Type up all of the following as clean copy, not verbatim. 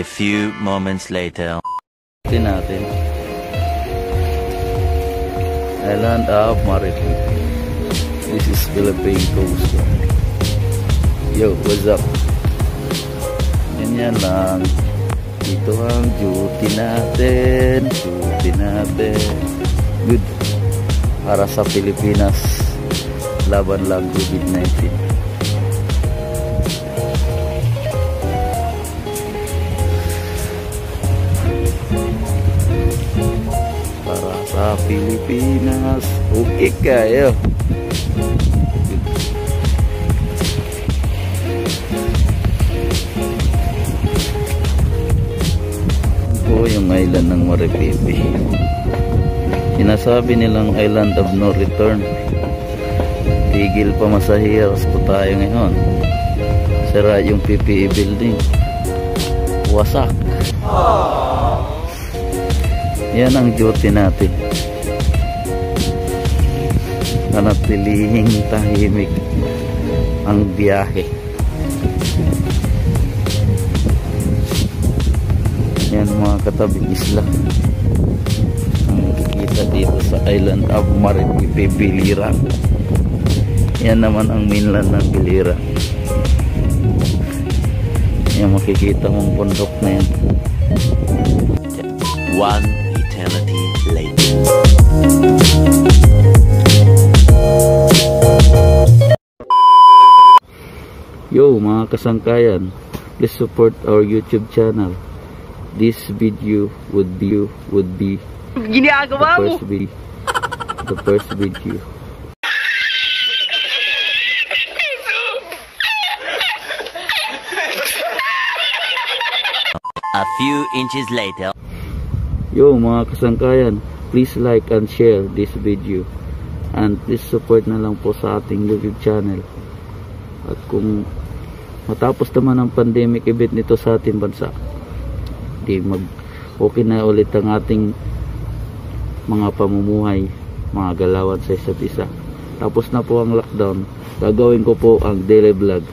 A few moments later. Natin Island of Maripi. This is Philippine coast. Yo, what's up? Ganyan lang. Ito ang duty natin. Good. Para sa Pilipinas, laban lang COVID-19. Sa Pilipinas, okay kayo. Po yung island ng Maripipi. Sinasabi nilang island of no return. Tigil pa masahiras po tayo ngayon. Sira yung PPE building. Wasak. Yan ang duty natin. Nanatilihin tahimik ang biyahe. Yan mga katabing isla ang makikita dito sa island of Maripipi, Biliran. Yan naman ang mainland ng Biliran. Yan makikita mong bundok na yan. One eternity later. Yo mga kasangkayan, please support our YouTube channel. This video would be the first video. A few inches later. Yo mga kasangkayan, please like and share this video. And please support na lang po sa ating YouTube channel. At kung matapos naman ang pandemic event nito sa ating bansa, di okay na ulit ang ating mga pamumuhay, mga galawan sa isa't isa. Tapos na po ang lockdown, gagawin ko po ang daily vlog.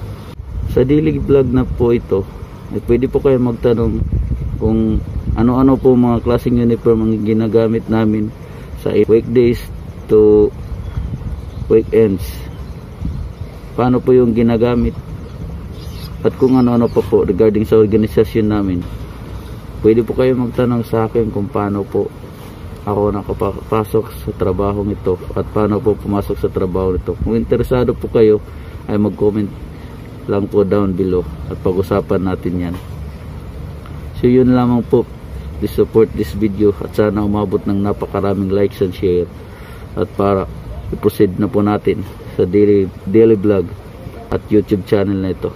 Sa daily vlog na po ito, pwede po kayo magtanong kung ano-ano po mga klaseng uniform ang ginagamit namin sa weekdays to weekends. Paano po yung ginagamit at kung ano-ano pa po regarding sa organisasyon namin. Pwede po kayo magtanong sa akin kung paano po ako nakapasok sa trabaho ito at paano po pumasok sa trabaho nito. Kung interesado po kayo ay mag-comment lang po down below at pag-usapan natin yan. So yun lamang po. Please support this video at sana umabot ng napakaraming likes and share at para i-proceed na po natin sa daily vlog at YouTube channel na ito.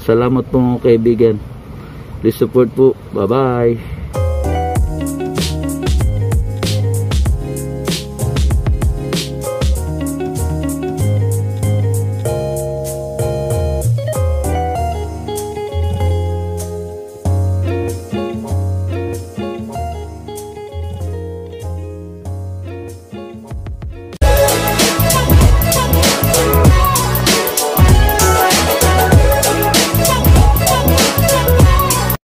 Salamat po mga kaibigan. Please support po. Bye bye.